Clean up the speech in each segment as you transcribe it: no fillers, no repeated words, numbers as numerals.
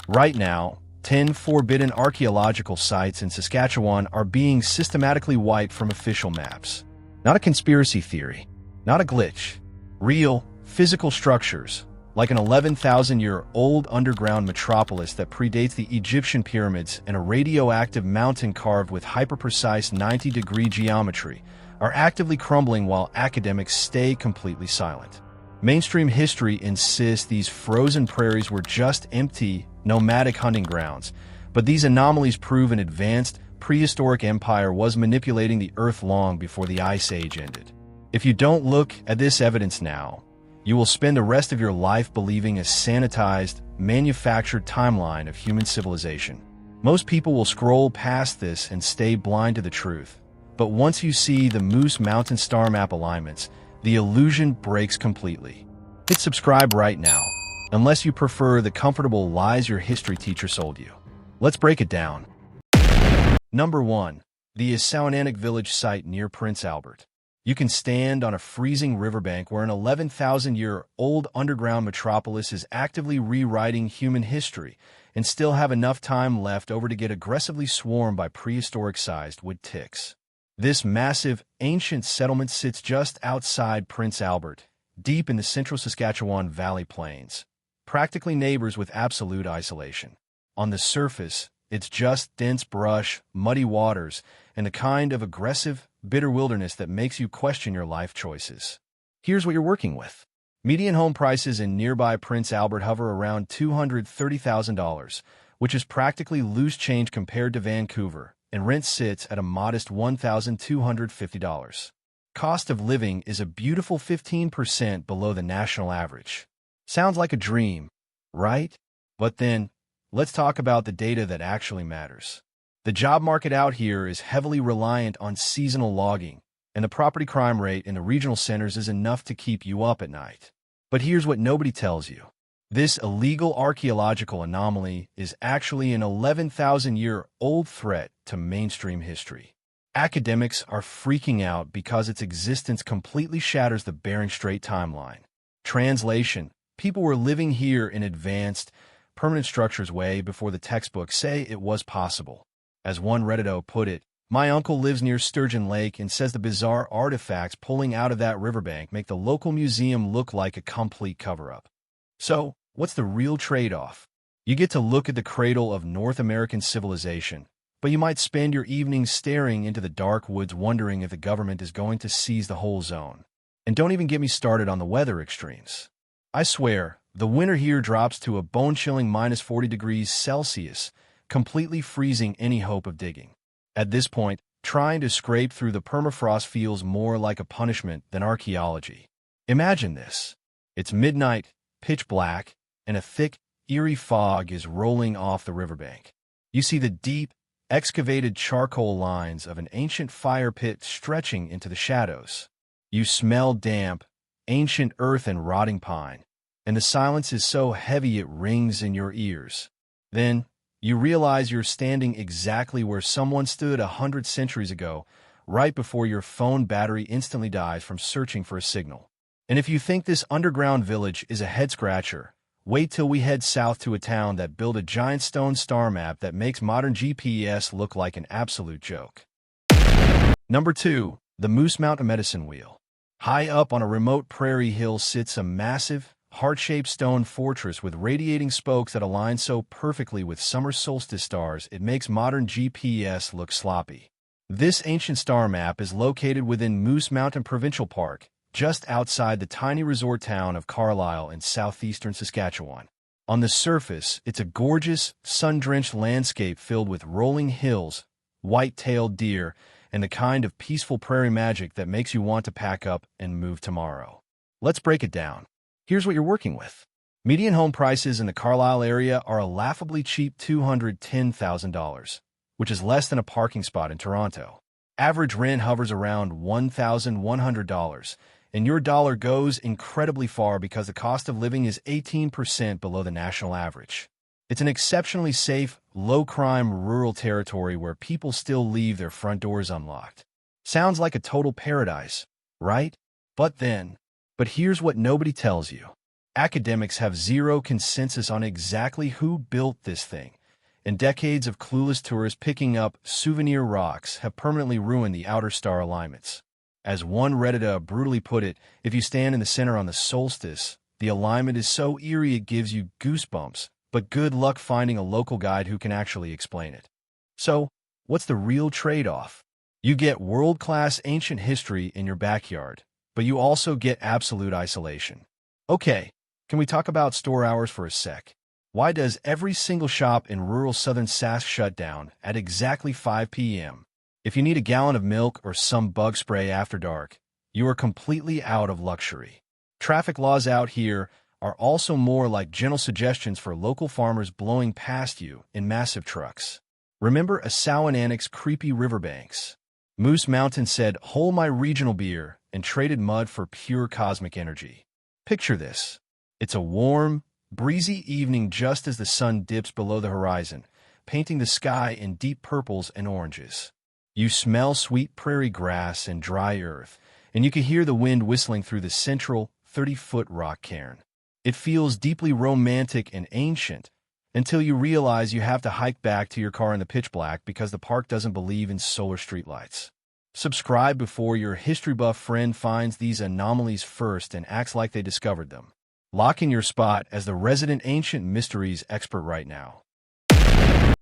Right now, 10 forbidden archaeological sites in Saskatchewan are being systematically wiped from official maps. Not a conspiracy theory, not a glitch. Real, physical structures, like an 11,000-year-old underground metropolis that predates the Egyptian pyramids and a radioactive mountain carved with hyper-precise 90-degree geometry, are actively crumbling while academics stay completely silent. Mainstream history insists these frozen prairies were just empty, nomadic hunting grounds, but these anomalies prove an advanced, prehistoric empire was manipulating the Earth long before the Ice Age ended. If you don't look at this evidence now, you will spend the rest of your life believing a sanitized, manufactured timeline of human civilization. Most people will scroll past this and stay blind to the truth, but once you see the Moose Mountain star map alignments, the illusion breaks completely. Hit subscribe right now, unless you prefer the comfortable lies your history teacher sold you. Let's break it down. Number 1. The Saskatchewan village site near Prince Albert. You can stand on a freezing riverbank where an 11,000-year-old underground metropolis is actively rewriting human history and still have enough time left over to get aggressively swarmed by prehistoric-sized wood ticks. This massive, ancient settlement sits just outside Prince Albert, deep in the central Saskatchewan Valley Plains, practically neighbors with absolute isolation. On the surface, it's just dense brush, muddy waters, and the kind of aggressive, bitter wilderness that makes you question your life choices. Here's what you're working with. Median home prices in nearby Prince Albert hover around $230,000, which is practically loose change compared to Vancouver, and rent sits at a modest $1,250. Cost of living is a beautiful 15% below the national average. Sounds like a dream, right? But then, let's talk about the data that actually matters. The job market out here is heavily reliant on seasonal logging, and the property crime rate in the regional centers is enough to keep you up at night. But here's what nobody tells you. This illegal archaeological anomaly is actually an 11,000-year-old threat to mainstream history. Academics are freaking out because its existence completely shatters the Bering Strait timeline. Translation: people were living here in advanced, permanent structures way before the textbooks say it was possible. As one Reddito put it, my uncle lives near Sturgeon Lake and says the bizarre artifacts pulling out of that riverbank make the local museum look like a complete cover-up. So, what's the real trade-off? You get to look at the cradle of North American civilization, but you might spend your evenings staring into the dark woods wondering if the government is going to seize the whole zone. And don't even get me started on the weather extremes. I swear, the winter here drops to a bone-chilling minus 40 degrees Celsius, completely freezing any hope of digging. At this point, trying to scrape through the permafrost feels more like a punishment than archaeology. Imagine this. It's midnight, pitch black, and a thick, eerie fog is rolling off the riverbank. You see the deep, excavated charcoal lines of an ancient fire pit stretching into the shadows. You smell damp, ancient earth and rotting pine, and the silence is so heavy it rings in your ears. Then, you realize you're standing exactly where someone stood 100 centuries ago, right before your phone battery instantly dies from searching for a signal. And if you think this underground village is a head-scratcher, wait till we head south to a town that built a giant stone star map that makes modern GPS look like an absolute joke. Number 2. The Moose Mountain Medicine Wheel. High up on a remote prairie hill sits a massive, heart-shaped stone fortress with radiating spokes that align so perfectly with summer solstice stars it makes modern GPS look sloppy. This ancient star map is located within Moose Mountain Provincial Park, just outside the tiny resort town of Carlisle in southeastern Saskatchewan. On the surface, it's a gorgeous, sun-drenched landscape filled with rolling hills, white-tailed deer, and the kind of peaceful prairie magic that makes you want to pack up and move tomorrow. Let's break it down. Here's what you're working with. Median home prices in the Carlisle area are a laughably cheap $210,000, which is less than a parking spot in Toronto. Average rent hovers around $1,100, and your dollar goes incredibly far because the cost of living is 18% below the national average. It's an exceptionally safe, low-crime rural territory where people still leave their front doors unlocked. Sounds like a total paradise, right? But here's what nobody tells you. Academics have zero consensus on exactly who built this thing, and decades of clueless tourists picking up souvenir rocks have permanently ruined the outer star alignments. As one Redditor brutally put it, if you stand in the center on the solstice, the alignment is so eerie it gives you goosebumps, but good luck finding a local guide who can actually explain it. So, what's the real trade-off? You get world-class ancient history in your backyard, but you also get absolute isolation. Okay, can we talk about store hours for a sec? Why does every single shop in rural southern Sask shut down at exactly 5 p.m.? If you need a gallon of milk or some bug spray after dark, you are completely out of luxury. Traffic laws out here are also more like gentle suggestions for local farmers blowing past you in massive trucks. Remember Assaouananoc's creepy riverbanks? Moose Mountain said, "Hole my regional beer," and traded mud for pure cosmic energy. Picture this. It's a warm, breezy evening just as the sun dips below the horizon, painting the sky in deep purples and oranges. You smell sweet prairie grass and dry earth, and you can hear the wind whistling through the central 30-foot rock cairn. It feels deeply romantic and ancient until you realize you have to hike back to your car in the pitch black because the park doesn't believe in solar streetlights. Subscribe before your history buff friend finds these anomalies first and acts like they discovered them. Lock in your spot as the resident ancient mysteries expert right now.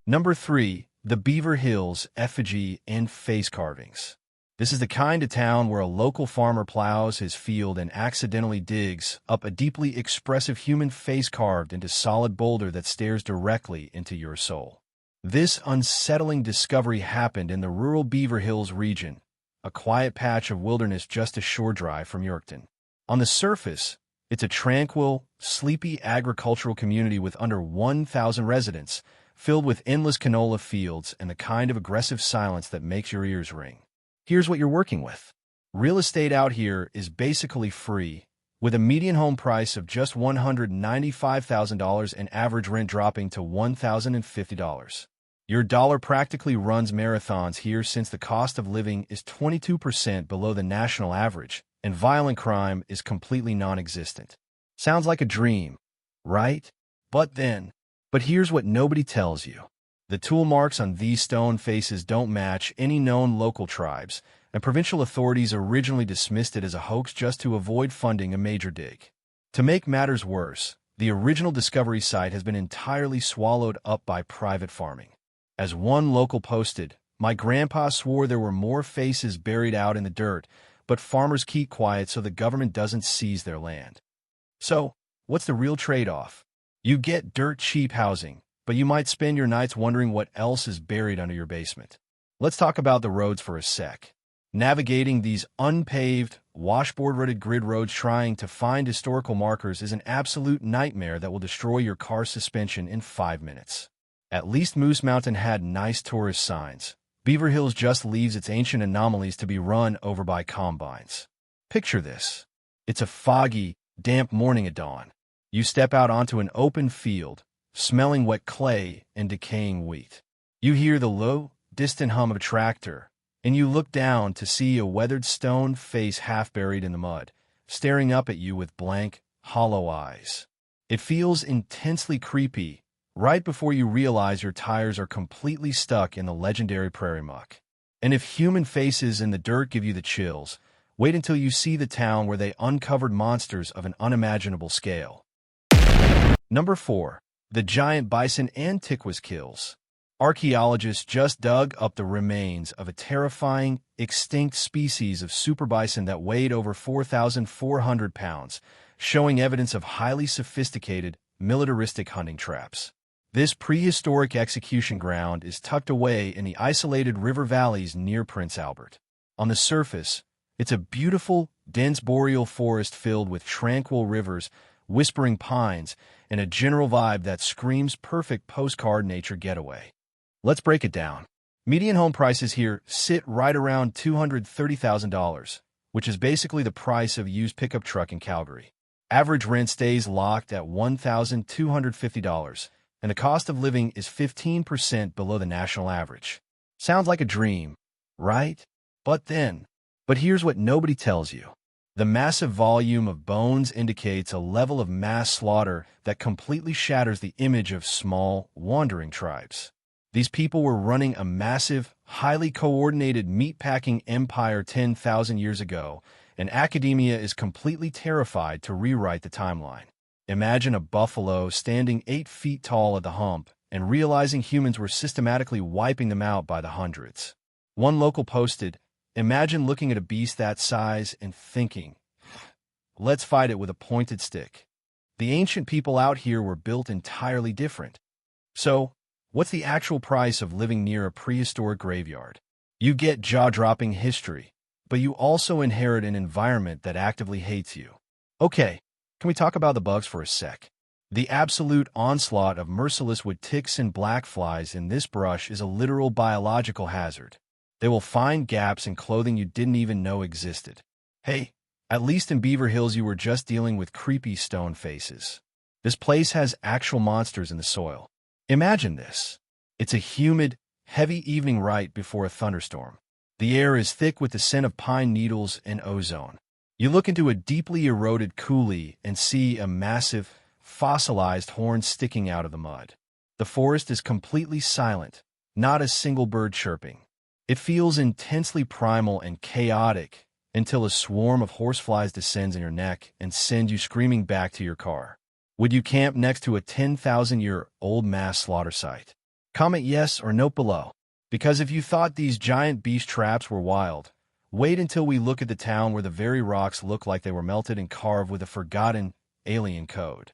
Number 3. The Beaver Hills Effigy and Face Carvings. This is the kind of town where a local farmer plows his field and accidentally digs up a deeply expressive human face carved into solid boulder that stares directly into your soul. This unsettling discovery happened in the rural Beaver Hills region, a quiet patch of wilderness just a shore drive from Yorkton. On the surface, it's a tranquil, sleepy agricultural community with under 1,000 residents, filled with endless canola fields and the kind of aggressive silence that makes your ears ring. Here's what you're working with. Real estate out here is basically free, with a median home price of just $195,000 and average rent dropping to $1,050. Your dollar practically runs marathons here since the cost of living is 22% below the national average, and violent crime is completely non-existent. Sounds like a dream, right? But here's what nobody tells you. The tool marks on these stone faces don't match any known local tribes, and provincial authorities originally dismissed it as a hoax just to avoid funding a major dig. To make matters worse, the original discovery site has been entirely swallowed up by private farming. As one local posted, "My grandpa swore there were more faces buried out in the dirt, but farmers keep quiet so the government doesn't seize their land." So, what's the real trade-off? You get dirt-cheap housing, but you might spend your nights wondering what else is buried under your basement. Let's talk about the roads for a sec. Navigating these unpaved, washboard-rutted grid roads trying to find historical markers is an absolute nightmare that will destroy your car's suspension in 5 minutes. At least Moose Mountain had nice tourist signs. Beaver Hills just leaves its ancient anomalies to be run over by combines. Picture this. It's a foggy, damp morning at dawn. You step out onto an open field, smelling wet clay and decaying wheat. You hear the low, distant hum of a tractor, and you look down to see a weathered stone face half buried in the mud, staring up at you with blank, hollow eyes. It feels intensely creepy, right before you realize your tires are completely stuck in the legendary prairie muck. And if human faces in the dirt give you the chills, wait until you see the town where they uncovered monsters of an unimaginable scale. Number 4. The Giant Bison and Tiquas Kills. Archaeologists just dug up the remains of a terrifying, extinct species of super bison that weighed over 4,400 pounds, showing evidence of highly sophisticated, militaristic hunting traps. This prehistoric execution ground is tucked away in the isolated river valleys near Prince Albert. On the surface, it's a beautiful, dense boreal forest filled with tranquil rivers, whispering pines, and a general vibe that screams perfect postcard nature getaway. Let's break it down. Median home prices here sit right around $230,000, which is basically the price of a used pickup truck in Calgary. Average rent stays locked at $1,250, and the cost of living is 15% below the national average. Sounds like a dream, right? But here's what nobody tells you. The massive volume of bones indicates a level of mass slaughter that completely shatters the image of small, wandering tribes. These people were running a massive, highly coordinated meatpacking empire 10,000 years ago, and academia is completely terrified to rewrite the timeline. Imagine a buffalo standing 8 feet tall at the hump and realizing humans were systematically wiping them out by the hundreds. One local posted, "Imagine looking at a beast that size and thinking, let's fight it with a pointed stick." The ancient people out here were built entirely different. So, what's the actual price of living near a prehistoric graveyard? You get jaw-dropping history, but you also inherit an environment that actively hates you. Okay, can we talk about the bugs for a sec? The absolute onslaught of merciless wood ticks and black flies in this brush is a literal biological hazard. They will find gaps in clothing you didn't even know existed. Hey, at least in Beaver Hills you were just dealing with creepy stone faces. This place has actual monsters in the soil. Imagine this. It's a humid, heavy evening right before a thunderstorm. The air is thick with the scent of pine needles and ozone. You look into a deeply eroded coulee and see a massive, fossilized horn sticking out of the mud. The forest is completely silent, not a single bird chirping. It feels intensely primal and chaotic until a swarm of horseflies descends on your neck and sends you screaming back to your car. Would you camp next to a 10,000-year-old mass slaughter site? Comment yes or no below. Because if you thought these giant beast traps were wild, wait until we look at the town where the very rocks look like they were melted and carved with a forgotten alien code.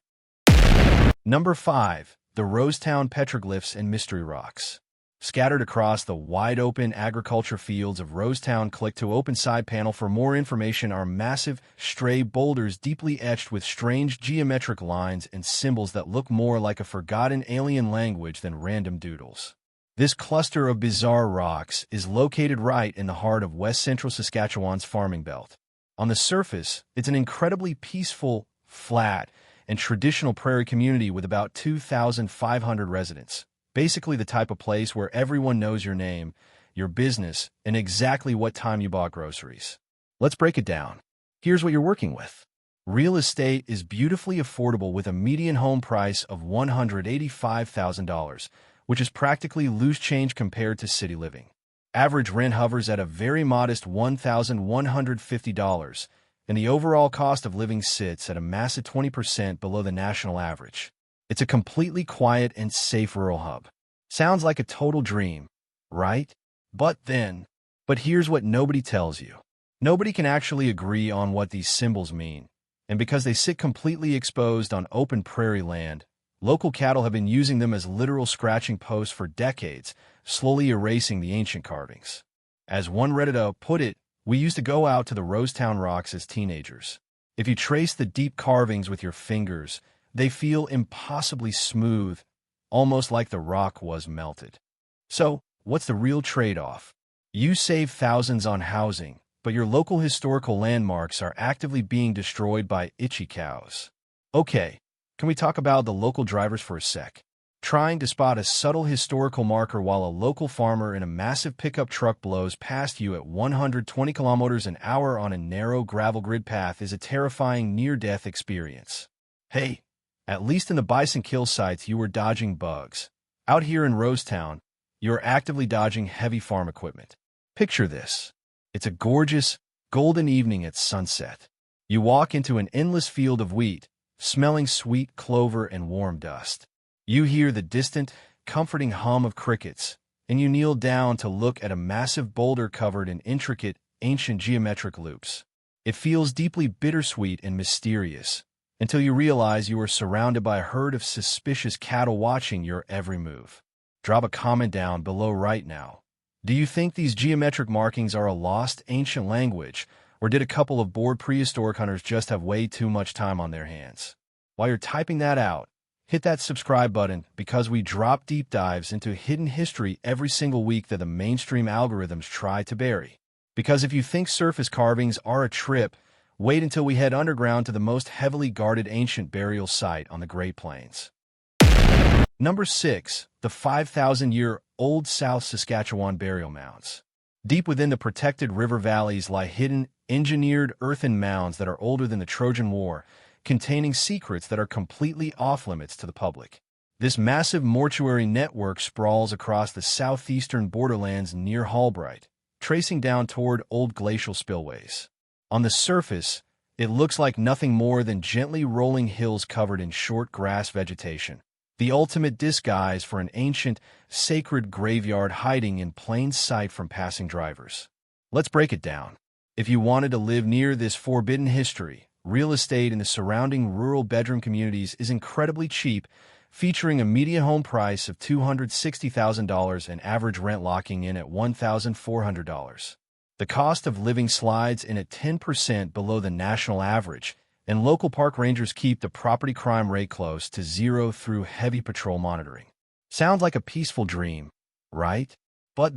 Number 5. The Rosetown Petroglyphs and Mystery Rocks. Scattered across the wide-open agriculture fields of Rosetown, click to open side panel for more information. Are massive, stray boulders deeply etched with strange geometric lines and symbols that look more like a forgotten alien language than random doodles. This cluster of bizarre rocks is located right in the heart of west-central Saskatchewan's farming belt. On the surface, it's an incredibly peaceful, flat, and traditional prairie community with about 2,500 residents. Basically the type of place where everyone knows your name, your business, and exactly what time you bought groceries. Let's break it down. Here's what you're working with. Real estate is beautifully affordable with a median home price of $185,000, which is practically loose change compared to city living. Average rent hovers at a very modest $1,150, and the overall cost of living sits at a massive 20% below the national average. It's a completely quiet and safe rural hub. Sounds like a total dream, right? But here's what nobody tells you. Nobody can actually agree on what these symbols mean, and because they sit completely exposed on open prairie land, local cattle have been using them as literal scratching posts for decades, slowly erasing the ancient carvings. As one Redditor put it, we used to go out to the Rosetown rocks as teenagers. If you trace the deep carvings with your fingers, they feel impossibly smooth, almost like the rock was melted. So, what's the real trade-off? You save thousands on housing, but your local historical landmarks are actively being destroyed by itchy cows. Okay, can we talk about the local drivers for a sec? Trying to spot a subtle historical marker while a local farmer in a massive pickup truck blows past you at 120 kilometers an hour on a narrow gravel grid path is a terrifying near-death experience. Hey, at least in the bison kill sites you were dodging bugs. Out here in Rosetown, you're actively dodging heavy farm equipment. Picture this. It's a gorgeous, golden evening at sunset. You walk into an endless field of wheat, smelling sweet clover and warm dust. You hear the distant, comforting hum of crickets, and you kneel down to look at a massive boulder covered in intricate, ancient geometric loops. It feels deeply bittersweet and mysterious, until you realize you are surrounded by a herd of suspicious cattle watching your every move. Drop a comment down below right now. Do you think these geometric markings are a lost ancient language, or did a couple of bored prehistoric hunters just have way too much time on their hands? While you're typing that out, hit that subscribe button because we drop deep dives into hidden history every single week that the mainstream algorithms try to bury. Because if you think surface carvings are a trip, wait until we head underground to the most heavily guarded ancient burial site on the Great Plains. Number 6. The 5,000-year-old South Saskatchewan burial mounds. Deep within the protected river valleys lie hidden engineered earthen mounds that are older than the Trojan War, containing secrets that are completely off-limits to the public. This massive mortuary network sprawls across the southeastern borderlands near Hallbright, tracing down toward old glacial spillways. On the surface, it looks like nothing more than gently rolling hills covered in short grass vegetation, the ultimate disguise for an ancient, sacred graveyard hiding in plain sight from passing drivers. Let's break it down. If you wanted to live near this forbidden history, real estate in the surrounding rural bedroom communities is incredibly cheap, featuring a median home price of $260,000 and average rent locking in at $1,400. The cost of living slides in at 10% below the national average, and local park rangers keep the property crime rate close to zero through heavy patrol monitoring. Sounds like a peaceful dream, right? But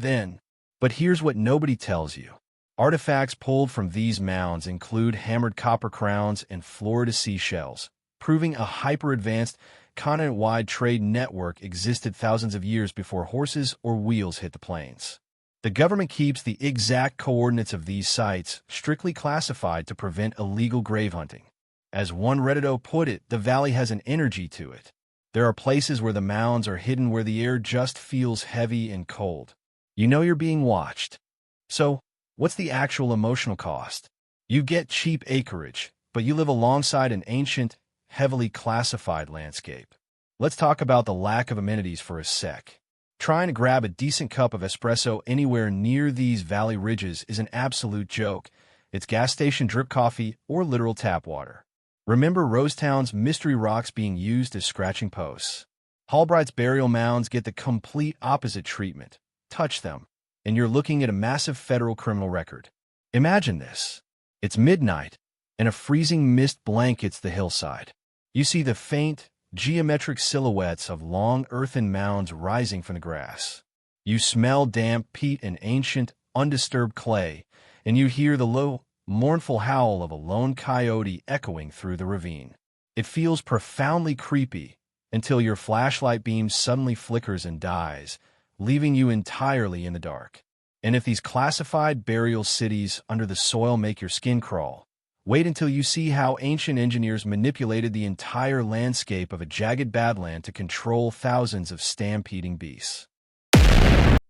here's what nobody tells you. Artifacts pulled from these mounds include hammered copper crowns and Florida seashells, proving a hyper-advanced, continent-wide trade network existed thousands of years before horses or wheels hit the plains. The government keeps the exact coordinates of these sites strictly classified to prevent illegal grave hunting. As one Reddito put it, the valley has an energy to it. There are places where the mounds are hidden where the air just feels heavy and cold. You know you're being watched. So, what's the actual emotional cost? You get cheap acreage, but you live alongside an ancient, heavily classified landscape. Let's talk about the lack of amenities for a sec. Trying to grab a decent cup of espresso anywhere near these valley ridges is an absolute joke. It's gas station drip coffee or literal tap water. Remember Rosetown's mystery rocks being used as scratching posts. Hallbright's burial mounds get the complete opposite treatment. Touch them, and you're looking at a massive federal criminal record. Imagine this. It's midnight, and a freezing mist blankets the hillside. You see the faint, geometric silhouettes of long earthen mounds rising from the grass. You smell damp peat and ancient, undisturbed clay, and you hear the low, mournful howl of a lone coyote echoing through the ravine. It feels profoundly creepy until your flashlight beam suddenly flickers and dies, leaving you entirely in the dark. And if these classified burial cities under the soil make your skin crawl, wait until you see how ancient engineers manipulated the entire landscape of a jagged badland to control thousands of stampeding beasts.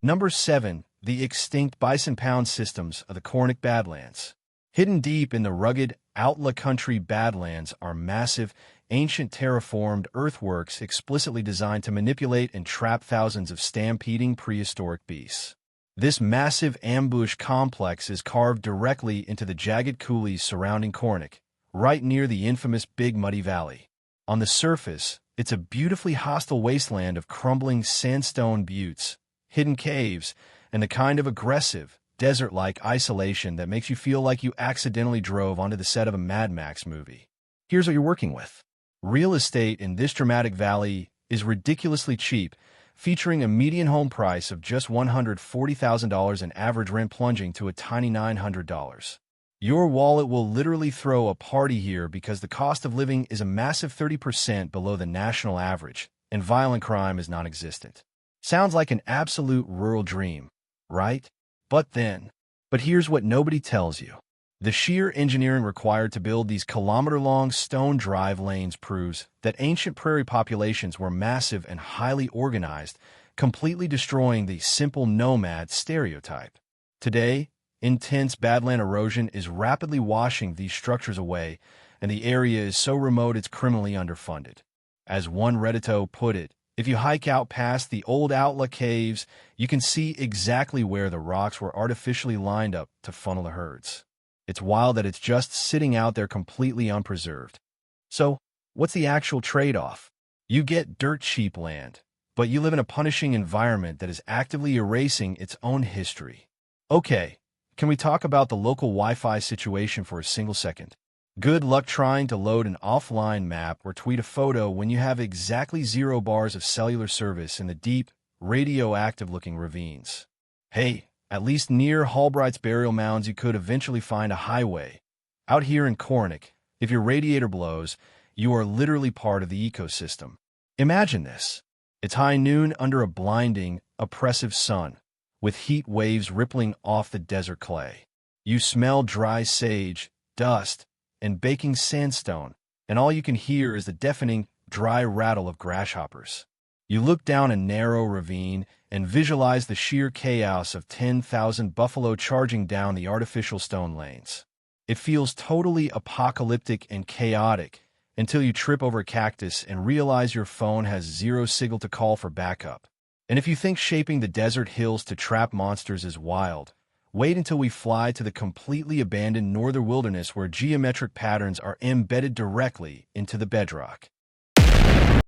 Number 7. The extinct bison pound systems of the Cornic Badlands. Hidden deep in the rugged, outlaw country badlands are massive, ancient terraformed earthworks explicitly designed to manipulate and trap thousands of stampeding prehistoric beasts. This massive ambush complex is carved directly into the jagged coulees surrounding Cornic, right near the infamous Big Muddy Valley. On the surface, it's a beautifully hostile wasteland of crumbling sandstone buttes, hidden caves, and the kind of aggressive, desert-like isolation that makes you feel like you accidentally drove onto the set of a Mad Max movie. Here's what you're working with. Real estate in this dramatic valley is ridiculously cheap, featuring a median home price of just $140,000 and average rent plunging to a tiny $900. Your wallet will literally throw a party here because the cost of living is a massive 30% below the national average, and violent crime is non-existent. Sounds like an absolute rural dream, right? But here's what nobody tells you. The sheer engineering required to build these kilometer-long stone drive lanes proves that ancient prairie populations were massive and highly organized, completely destroying the simple nomad stereotype. Today, intense badland erosion is rapidly washing these structures away, and the area is so remote it's criminally underfunded. As one Reddito put it, if you hike out past the old outlaw caves, you can see exactly where the rocks were artificially lined up to funnel the herds. It's wild that it's just sitting out there completely unpreserved. So, what's the actual trade-off? You get dirt-cheap land, but you live in a punishing environment that is actively erasing its own history. Okay, can we talk about the local Wi-Fi situation for a single second? Good luck trying to load an offline map or tweet a photo when you have exactly 0 bars of cellular service in the deep, radioactive-looking ravines. Hey, at least near Hallbright's burial mounds you could eventually find a highway. Out here in Cornic, if your radiator blows, you are literally part of the ecosystem. Imagine this. It's high noon under a blinding, oppressive sun, with heat waves rippling off the desert clay. You smell dry sage, dust, and baking sandstone, and all you can hear is the deafening, dry rattle of grasshoppers. You look down a narrow ravine and visualize the sheer chaos of 10,000 buffalo charging down the artificial stone lanes. It feels totally apocalyptic and chaotic until you trip over a cactus and realize your phone has zero signal to call for backup. And if you think shaping the desert hills to trap monsters is wild, wait until we fly to the completely abandoned northern wilderness where geometric patterns are embedded directly into the bedrock.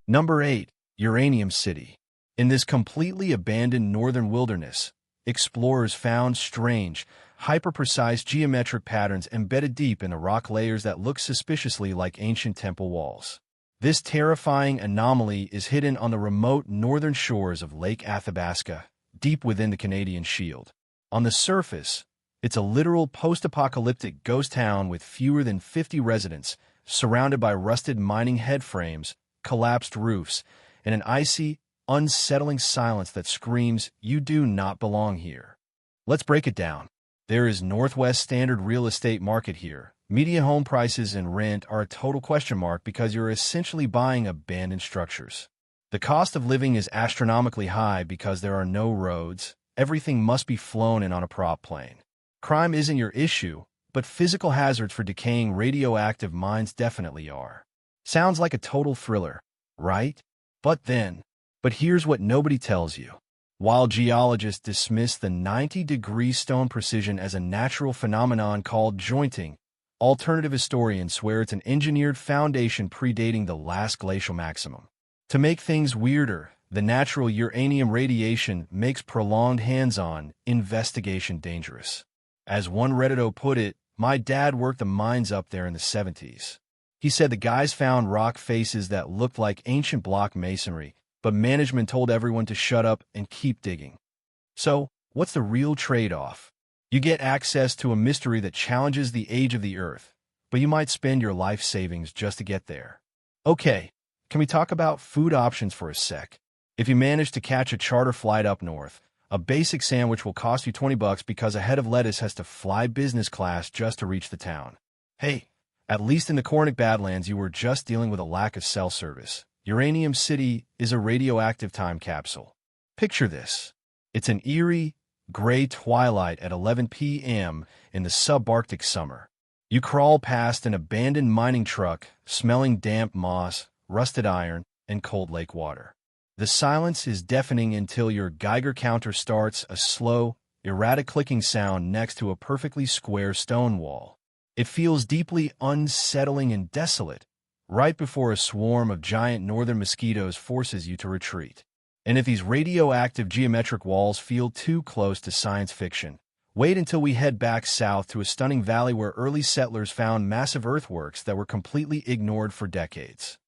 Number 8. Uranium City. In this completely abandoned northern wilderness, explorers found strange, hyper-precise geometric patterns embedded deep in the rock layers that look suspiciously like ancient temple walls. This terrifying anomaly is hidden on the remote northern shores of Lake Athabasca, deep within the Canadian Shield. On the surface, it's a literal post-apocalyptic ghost town with fewer than 50 residents, surrounded by rusted mining headframes, collapsed roofs, and an icy, unsettling silence that screams, "You do not belong here." Let's break it down. There is Northwest standard real estate market here. Median home prices and rent are a total question mark because you're essentially buying abandoned structures. The cost of living is astronomically high because there are no roads. Everything must be flown in on a prop plane. Crime isn't your issue, but physical hazards for decaying radioactive mines definitely are. Sounds like a total thriller, right? But here's what nobody tells you. While geologists dismiss the 90-degree stone precision as a natural phenomenon called jointing, alternative historians swear it's an engineered foundation predating the last glacial maximum. To make things weirder, the natural uranium radiation makes prolonged hands-on investigation dangerous. As one Reddito put it, "My dad worked the mines up there in the 70s. He said the guys found rock faces that looked like ancient block masonry, but management told everyone to shut up and keep digging." So, what's the real trade-off? You get access to a mystery that challenges the age of the Earth, but you might spend your life savings just to get there. Okay, can we talk about food options for a sec? If you manage to catch a charter flight up north, a basic sandwich will cost you $20 because a head of lettuce has to fly business class just to reach the town. Hey, at least in the Cornic Badlands you were just dealing with a lack of cell service. Uranium City is a radioactive time capsule. Picture this. It's an eerie, gray twilight at 11 p.m. in the subarctic summer. You crawl past an abandoned mining truck, smelling damp moss, rusted iron, and cold lake water. The silence is deafening until your Geiger counter starts a slow, erratic clicking sound next to a perfectly square stone wall. It feels deeply unsettling and desolate, right before a swarm of giant northern mosquitoes forces you to retreat. And if these radioactive geometric walls feel too close to science fiction, wait until we head back south to a stunning valley where early settlers found massive earthworks that were completely ignored for decades.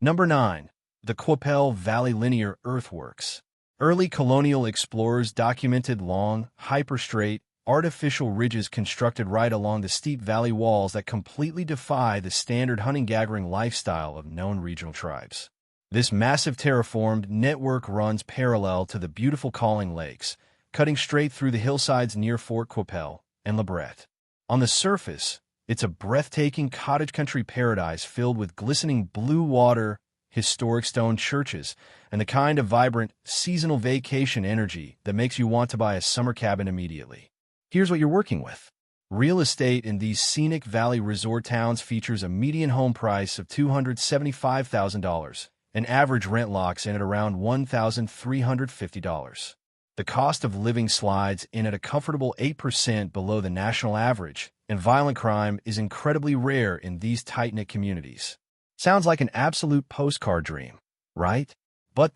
Number 9. The Qu'Appelle Valley Linear Earthworks. Early colonial explorers documented long, hyper-straight, artificial ridges constructed right along the steep valley walls that completely defy the standard hunting-gathering lifestyle of known regional tribes. This massive terraformed network runs parallel to the beautiful Calling Lakes, cutting straight through the hillsides near Fort Qu'Appelle and La Brette. On the surface, it's a breathtaking cottage country paradise filled with glistening blue water, historic stone churches, and the kind of vibrant, seasonal vacation energy that makes you want to buy a summer cabin immediately. Here's what you're working with. Real estate in these scenic valley resort towns features a median home price of $275,000, and average rent locks in at around $1,350. The cost of living slides in at a comfortable 8% below the national average, and violent crime is incredibly rare in these tight-knit communities. Sounds like an absolute postcard dream, right? But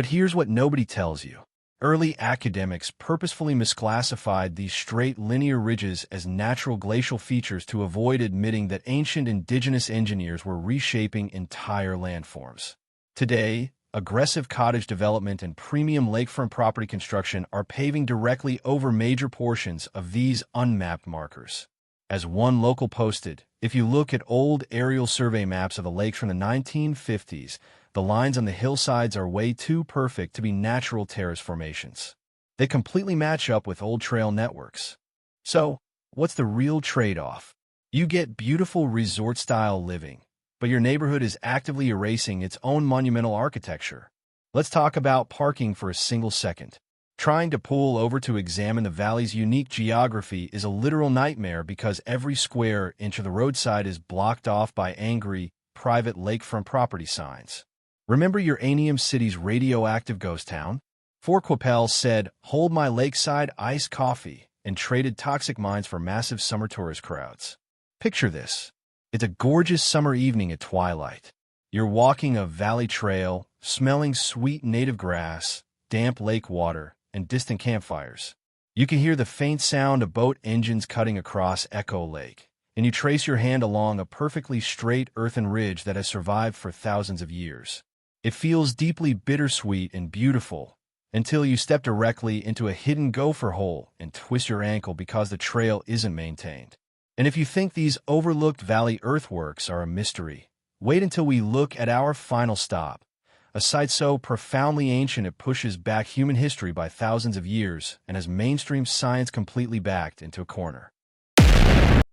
here's what nobody tells you. Early academics purposefully misclassified these straight linear ridges as natural glacial features to avoid admitting that ancient indigenous engineers were reshaping entire landforms. Today, aggressive cottage development and premium lakefront property construction are paving directly over major portions of these unmapped markers. As one local posted, if you look at old aerial survey maps of the lakes from the 1950s, the lines on the hillsides are way too perfect to be natural terrace formations. They completely match up with old trail networks. So, what's the real trade-off? You get beautiful resort-style living, but your neighborhood is actively erasing its own monumental architecture. Let's talk about parking for a single second. Trying to pull over to examine the valley's unique geography is a literal nightmare because every square inch of the roadside is blocked off by angry, private lakefront property signs. Remember Uranium City's radioactive ghost town? Fort Qu'Appelle said, "Hold my lakeside iced coffee," and traded toxic mines for massive summer tourist crowds. Picture this. It's a gorgeous summer evening at twilight. You're walking a valley trail, smelling sweet native grass, damp lake water, and distant campfires. You can hear the faint sound of boat engines cutting across Echo Lake, and you trace your hand along a perfectly straight earthen ridge that has survived for thousands of years. It feels deeply bittersweet and beautiful, until you step directly into a hidden gopher hole and twist your ankle because the trail isn't maintained. And if you think these overlooked valley earthworks are a mystery, wait until we look at our final stop, a site so profoundly ancient it pushes back human history by thousands of years and has mainstream science completely backed into a corner.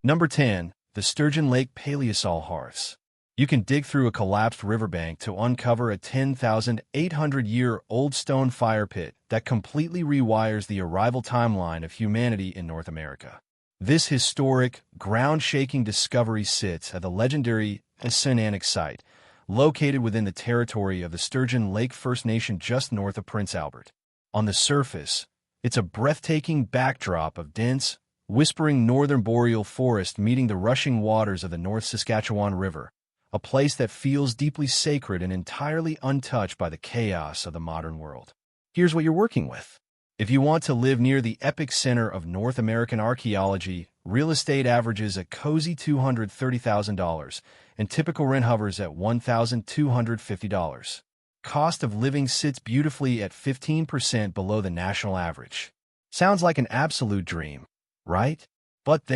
Number 10. The Sturgeon Lake Paleosol Hearths. You can dig through a collapsed riverbank to uncover a 10,800-year-old stone fire pit that completely rewires the arrival timeline of humanity in North America. This historic, ground-shaking discovery sits at the legendary Assunanic site, located within the territory of the Sturgeon Lake First Nation just north of Prince Albert. On the surface, it's a breathtaking backdrop of dense, whispering northern boreal forest meeting the rushing waters of the North Saskatchewan River, a place that feels deeply sacred and entirely untouched by the chaos of the modern world. Here's what you're working with. If you want to live near the epic center of North American archaeology, real estate averages a cozy $230,000, and typical rent hovers at $1,250. Cost of living sits beautifully at 15% below the national average. Sounds like an absolute dream, right? But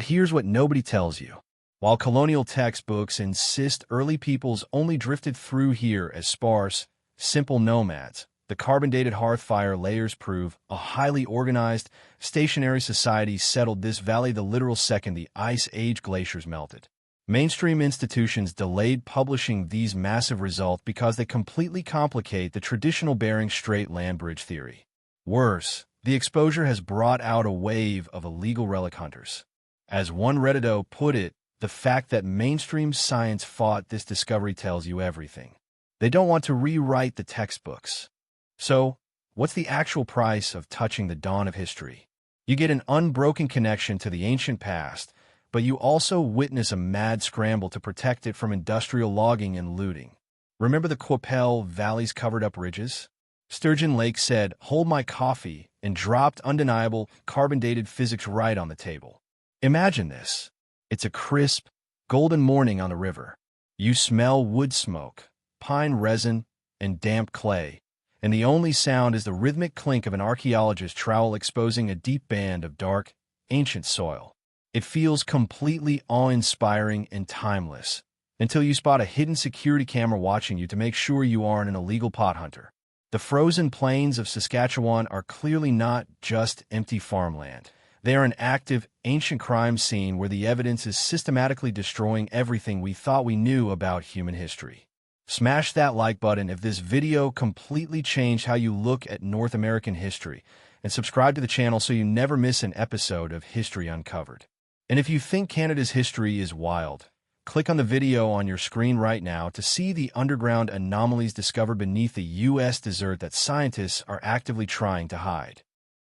here's what nobody tells you. While colonial textbooks insist early peoples only drifted through here as sparse, simple nomads, the carbon-dated hearth fire layers prove a highly organized, stationary society settled this valley the literal second the Ice Age glaciers melted. Mainstream institutions delayed publishing these massive results because they completely complicate the traditional Bering Strait land bridge theory. Worse, the exposure has brought out a wave of illegal relic hunters. As one Reddito put it, the fact that mainstream science fought this discovery tells you everything. They don't want to rewrite the textbooks. So, what's the actual price of touching the dawn of history? You get an unbroken connection to the ancient past, but you also witness a mad scramble to protect it from industrial logging and looting. Remember the Qu'Appelle Valley's covered-up ridges? Sturgeon Lake said, "Hold my coffee," and dropped undeniable, carbon-dated physics right on the table. Imagine this. It's a crisp, golden morning on the river. You smell wood smoke, pine resin, and damp clay, and the only sound is the rhythmic clink of an archaeologist's trowel exposing a deep band of dark, ancient soil. It feels completely awe-inspiring and timeless, until you spot a hidden security camera watching you to make sure you aren't an illegal pot hunter. The frozen plains of Saskatchewan are clearly not just empty farmland. They are an active, ancient crime scene where the evidence is systematically destroying everything we thought we knew about human history. Smash that like button if this video completely changed how you look at North American history, and subscribe to the channel so you never miss an episode of History Uncovered. And if you think Canada's history is wild, click on the video on your screen right now to see the underground anomalies discovered beneath the U.S. desert that scientists are actively trying to hide.